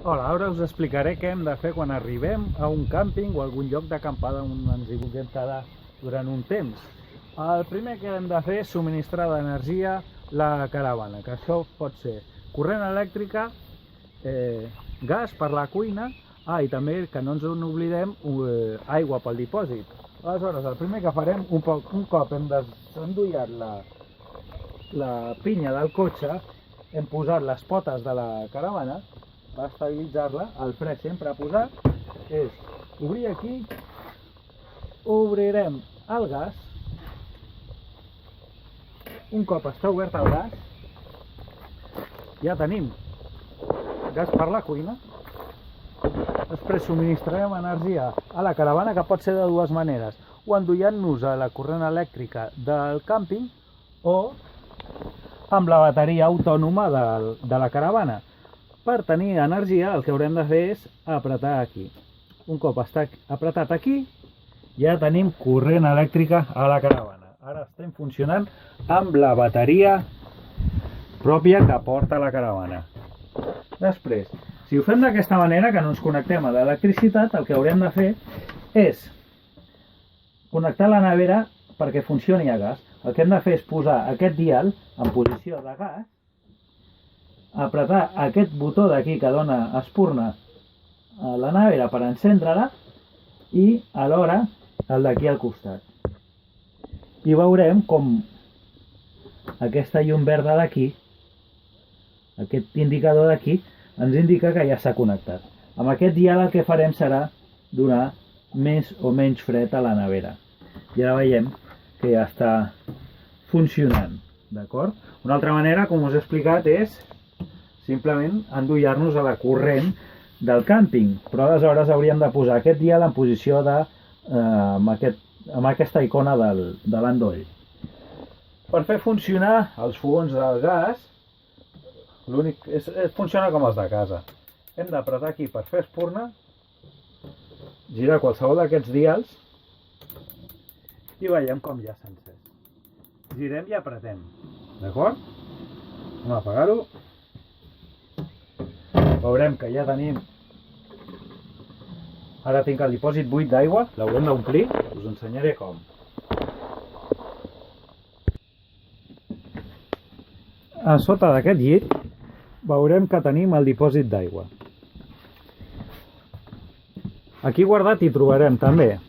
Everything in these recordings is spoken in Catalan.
Hola, ara us explicaré què hem de fer quan arribem a un càmping o a algun lloc d'acampada on ens hi vulguem quedar durant un temps. El primer que hem de fer és subministrar d'energia la caravana, que això pot ser corrent elèctrica, gas per la cuina, i també, que no ens n'oblidem, aigua pel dipòsit. Aleshores, el primer que farem, un cop hem desendollat la pinya del cotxe, hem posat les potes de la caravana per estabilitzar-la. El fre sempre posat és obrir aquí, obrirem el gas. Un cop està obert el gas, ja tenim gas per la cuina. Després subministrarem energia a la caravana, que pot ser de dues maneres: o endollant-nos a la corrent elèctrica del càmping o amb la bateria autònoma de la caravana. Per tenir energia, el que haurem de fer és apretar aquí. Un cop està apretat aquí, ja tenim corrent elèctrica a la caravana. Ara estem funcionant amb la bateria pròpia que porta la caravana. Després, si ho fem d'aquesta manera, que no ens connectem a l'electricitat, el que haurem de fer és connectar la nevera perquè funcioni a gas. El que hem de fer és posar aquest dial en posició de gas, apretar aquest botó d'aquí que dona espurna a la nevera per encendre-la i alhora el d'aquí al costat. I veurem com aquesta llum verda d'aquí, aquest indicador d'aquí, ens indica que ja s'ha connectat. Amb aquest dial el que farem serà donar més o menys fred a la nevera. I ara veiem que ja està funcionant, d'acord? Una altra manera, com us he explicat, és simplement endollar-nos a la corrent del càmping, però aleshores hauríem de posar aquest dial en posició amb aquesta icona de l'endoll. Per fer funcionar els fogons del gas, funciona com els de casa. Hem d'apretar aquí per fer espurna, girar qualsevol d'aquests dials i veiem com ja s'ha encès. Girem i apretem, d'acord? Anem a apagar-ho. Veurem que ja tenim... Ara tinc el dipòsit buit d'aigua, l'haurem d'omplir, us ensenyaré com. A sota d'aquest llit veurem que tenim el dipòsit d'aigua. Aquí guardat hi trobarem també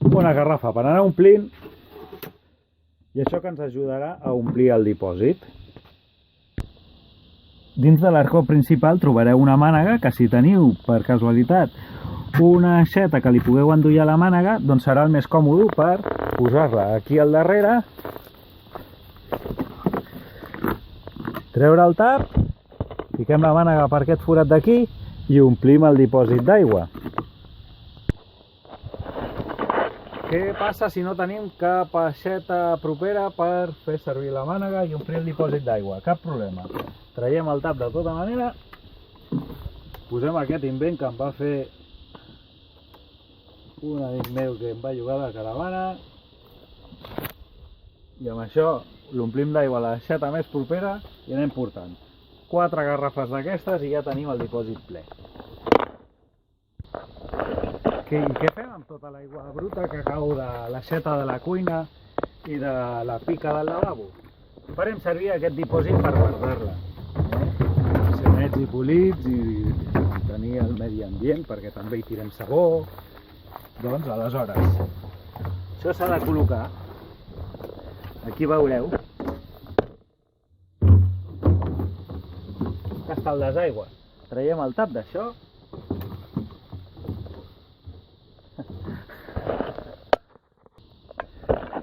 una garrafa per anar omplint, i això que ens ajudarà a omplir el dipòsit. Dins de l'arcó principal trobareu una mànega que, si teniu per casualitat una aixeta que li pugueu endollar a la mànega, doncs serà el més còmode per posar-la aquí al darrere, treure el tap, fiquem la mànega per aquest forat d'aquí i omplim el dipòsit d'aigua. Què passa si no tenim cap aixeta propera per fer servir la mànega i omplir el dipòsit d'aigua? Cap problema. Traiem el tap de tota manera, posem aquest invent que em va fer un amic meu que em va llogar la caravana, i amb això l'omplim d'aigua a l'aixeta més propera i anem portant 4 garrafes d'aquestes i ja tenim el dipòsit ple. I què fem amb tota l'aigua bruta que cau de l'aixeta de la cuina i de la pica del lavabo? Farem servir aquest dipòsit per guardar-la, ser nets i polits i tenir el medi ambient, perquè també hi tirem sabó. Doncs aleshores això s'ha de col·locar. Aquí veureu que està el desaigua. Traiem el tap d'això,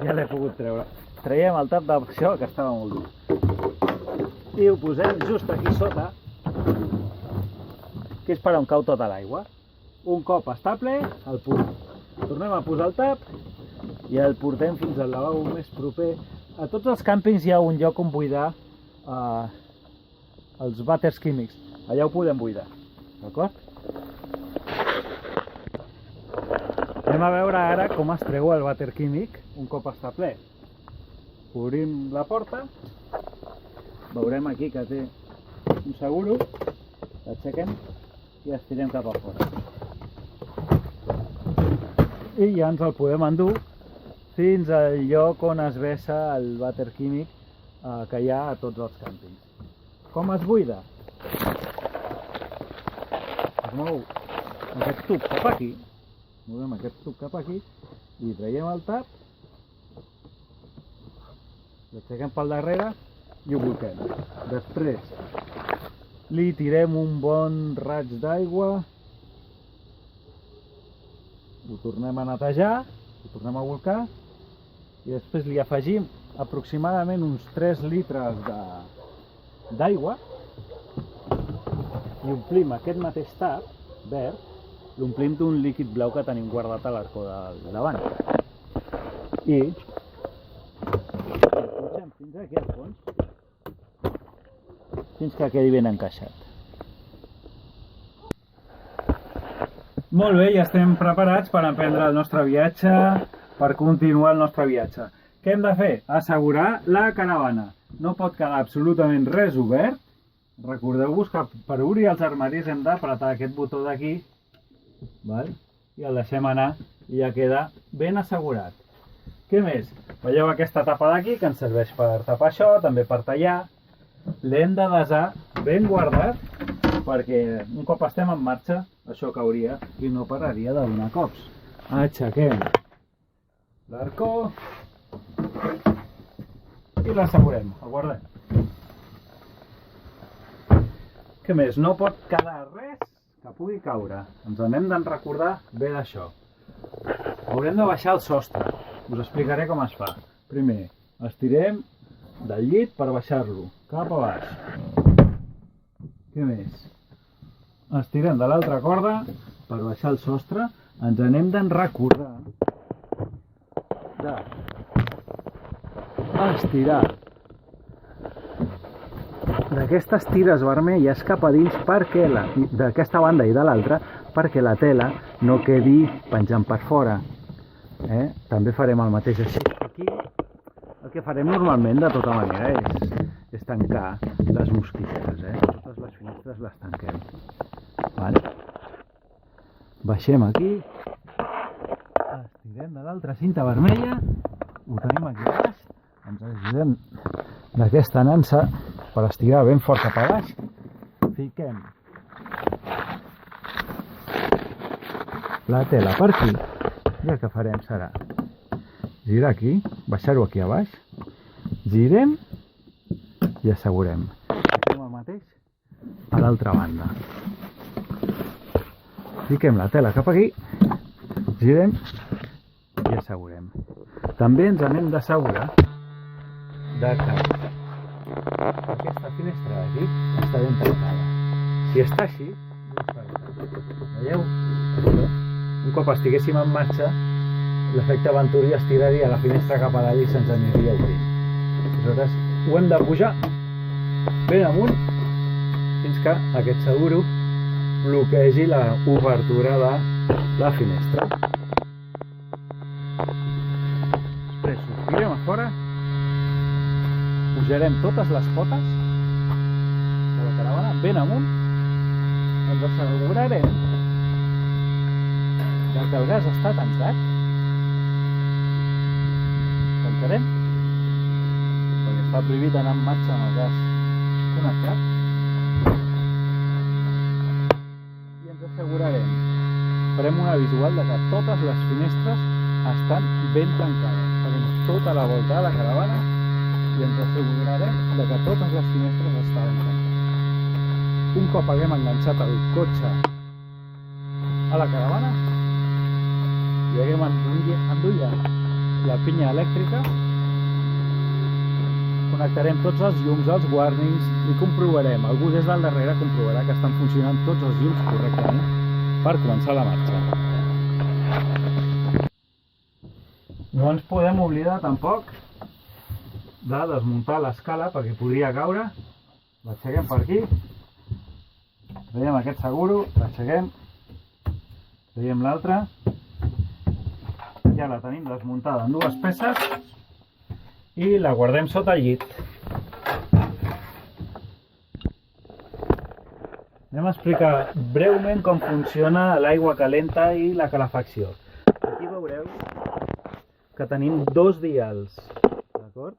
ja l'he pogut treure. Traiem el tap d'això, que estava molt dur, i ho posem just aquí sota, que és per on cau tota l'aigua. Un cop està ple, el tornem a posar el tap i el portem fins al lavabo més proper. A tots els càmpings hi ha un lloc on buidar els vàters químics. Allà ho podem buidar, d'acord? Anem a veure ara com es treu el vàter químic un cop està ple. Obrim la porta, veurem aquí que té un seguro, l'aixequem i estirem cap a fora. I ja ens el podem endur fins al lloc on es vessa el vàter químic que hi ha a tots els càmpings. Com es buida? Es mou aquest tub cap aquí, movem aquest tub cap aquí i traiem el tap, l'aixequem pel darrere i ho bolquem. Després li tirem un bon raig d'aigua, ho tornem a netejar, ho tornem a bolcar i després li afegim aproximadament uns 3 litres d'aigua i omplim aquest mateix tap verd, l'omplim d'un líquid blau que tenim guardat a l'arcó del davant i el punxem fins aquí al fons fins que quedi ben encaixat. Molt bé, ja estem preparats per emprendre el nostre viatge, per continuar el nostre viatge. Què hem de fer? Assegurar la caravana. No pot quedar absolutament res obert. Recordeu-vos que per obrir els armaris hem d'apretar aquest botó d'aquí, i el deixem anar i ja queda ben assegurat. Què més? Veieu aquesta tapa d'aquí que ens serveix per tapar això, també per tallar. L'hem de desar ben guardat perquè un cop estem en marxa això cauria i no pararia de donar cops. Aixequem l'arcó i l'assegurem, el guardem. Què més? No pot quedar res que pugui caure. Ens n'hem de recordar bé d'això. Haurem de baixar el sostre. Us explicaré com es fa. Primer, estirem del llit per baixar-lo cap a baix. Què més? Estirem de l'altra corda per baixar el sostre. Ens n'hem de recordar d'estirar d'aquestes tires vermelles cap a dins perquè d'aquesta banda i de l'altra perquè la tela no quedi penjant per fora. També farem el mateix així. Aquí el que farem normalment de tota manera és tancar les mosquiteres. Totes les finestres les tanquem. Baixem aquí, estirem de l'altra cinta vermella, ho tenim aquí baix, ens ajudem d'aquesta nansa per estirar ben fort cap a baix, fiquem la tela per aquí i el que farem serà girar aquí, baixar-ho aquí a baix, girem i assegurem. Fem el mateix a l'altra banda. Fiquem la tela cap aquí, girem i assegurem. També ens n'hem d'assegurar que aquesta finestra d'aquí està ben tancada. Si està així, veieu? Un cop estiguéssim en marxa, l'efecte Venturi estiraria la finestra cap a dalt i se'ns aniria obrint. Aleshores, ho hem de pujar ben amunt fins que aquest seguro bloquegi l'obertura de la finestra. Després sortirem a fora, pujarem totes les potes de la caravana ben amunt, ens assegurarem que el gas està tancat, tancarem, perquè està prohibit anar en marxa amb el gas connectat, assegurarem, farem una visual de que totes les finestres estan ben tancades. Farem tota la volta de la caravana i ens assegurarem de que totes les finestres estaven tancades. Un cop haguem enganxat el cotxe a la caravana i haguem endollat la pinya elèctrica, connectarem tots els llums, els warnings i comprovarem, algú des del darrere comprovarà que estan funcionant tots els llums correctament per començar la marxa. No ens podem oblidar tampoc de desmuntar l'escala perquè podria caure. L'aixequem per aquí, veiem aquest seguro, l'aixequem, veiem l'altre, ja la tenim desmuntada en dues peces i la guardem sota el llit. Anem a explicar breument com funciona l'aigua calenta i la calefacció. Aquí veureu que tenim dos dials, d'acord?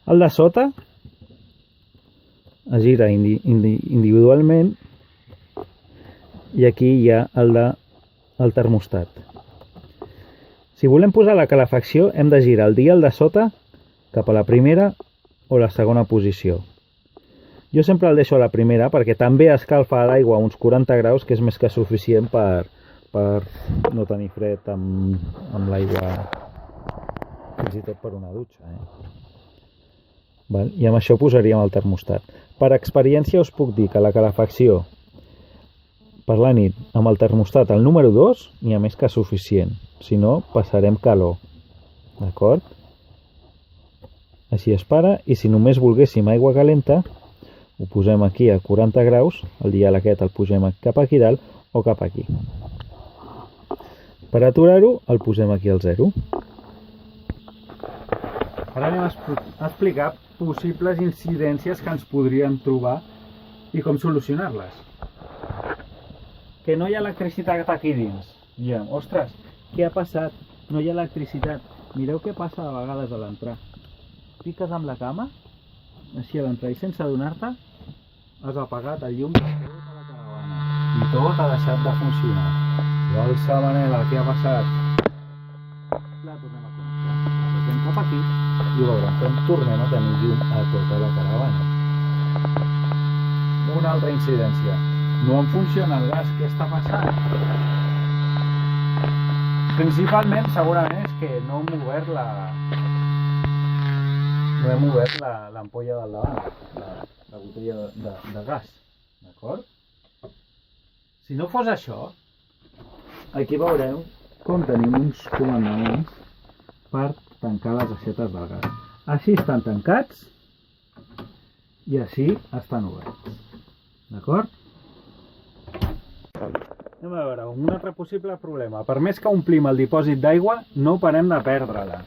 El de sota es gira individualment i aquí hi ha el termostat. Si volem posar la calefacció hem de girar el dial de sota cap a la primera o la segona posició. Jo sempre el deixo a la primera perquè també escalfa l'aigua a uns 40 graus, que és més que suficient per no tenir fred amb l'aigua, fins i tot per una dutxa. I amb això posaríem el termostat. Per experiència us puc dir que la calefacció per la nit amb el termostat al número 2 n'hi ha més que suficient. Si no, passarem calor. D'acord? Així es para, i si només volguéssim aigua calenta, ho posem aquí a 40 graus, el dial aquest el posem cap aquí dalt o cap aquí. Per aturar-ho, el posem aquí al 0. Ara anem a explicar possibles incidències que ens podríem trobar i com solucionar-les. Que no hi ha electricitat aquí dins. Diem, ostres, què ha passat? No hi ha electricitat. Mireu què passa de vegades a l'entrar. Piques amb la cama, així a l'entrar, i sense adonar-te has apagat el llum de tota la caravana i tot ha deixat de funcionar. Llavors, Manela, què ha passat? La tornem a connectar. La posem cap aquí i veurem com tornem a tenir llum a tota la caravana. Una altra incidència. No em funciona el gas. Què està passant? Principalment, segurament, és que no hem obert l'ampolla del davant, la botella de gas. D'acord? Si no fos això, aquí veureu com tenim uns comandaments per tancar les aixetes del gas. Així estan tancats i així estan oberts. D'acord? Anem a veure, un altre possible problema. Per més que omplim el dipòsit d'aigua, no parem de perdre-la.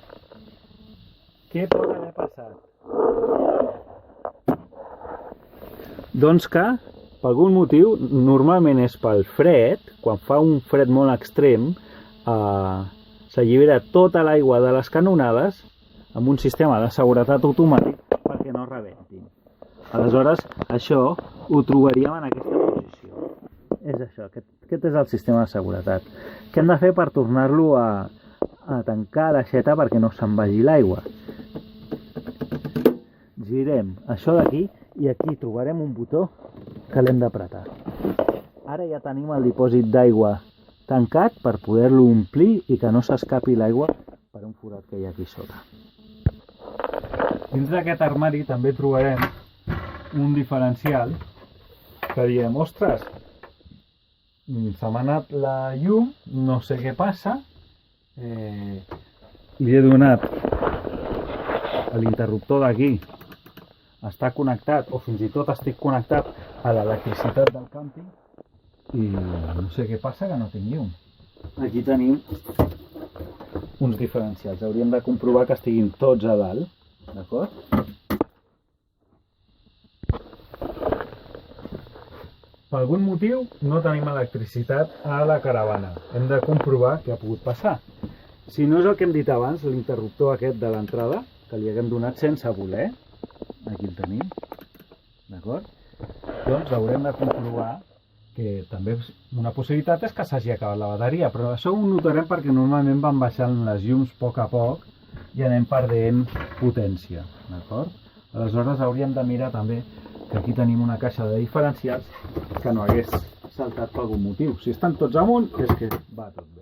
Què pot haver passat? Doncs que, per algun motiu, normalment és pel fred, quan fa un fred molt extrem, s'allibera tota l'aigua de les canonades amb un sistema de seguretat automàtic perquè no rebentin. Aleshores, això ho trobaríem en aquesta posició. És això, aquest és el sistema de seguretat. Què hem de fer per tornar-lo a tancar l'aixeta perquè no se'n vagi l'aigua? Girem això d'aquí i aquí trobarem un botó que l'hem d'apretar. Ara ja tenim el dipòsit d'aigua tancat per poder-lo omplir i que no s'escapi l'aigua per un forat que hi ha aquí sota. Dins d'aquest armari també trobarem un diferencial que diem, ostres, se m'ha anat la llum, no sé què passa, li he donat a l'interruptor d'aquí, està connectat, o fins i tot estic connectat a l'electricitat del càmping i no sé què passa que no tinc llum. Aquí tenim uns diferencials, hauríem de comprovar que estiguin tots a dalt, d'acord? Per algun motiu no tenim electricitat a la caravana. Hem de comprovar què ha pogut passar. Si no és el que hem dit abans, l'interruptor aquest de l'entrada, que li haguem donat sense voler, aquí el tenim, d'acord? Doncs haurem de comprovar que també una possibilitat és que s'hagi acabat la bateria, però això ho notarem perquè normalment van baixant les llums a poc i anem perdent potència, d'acord? Aleshores hauríem de mirar també que aquí tenim una caixa de diferencials que no hagués saltat per algun motiu. Si estan tots amunt és que va tot bé.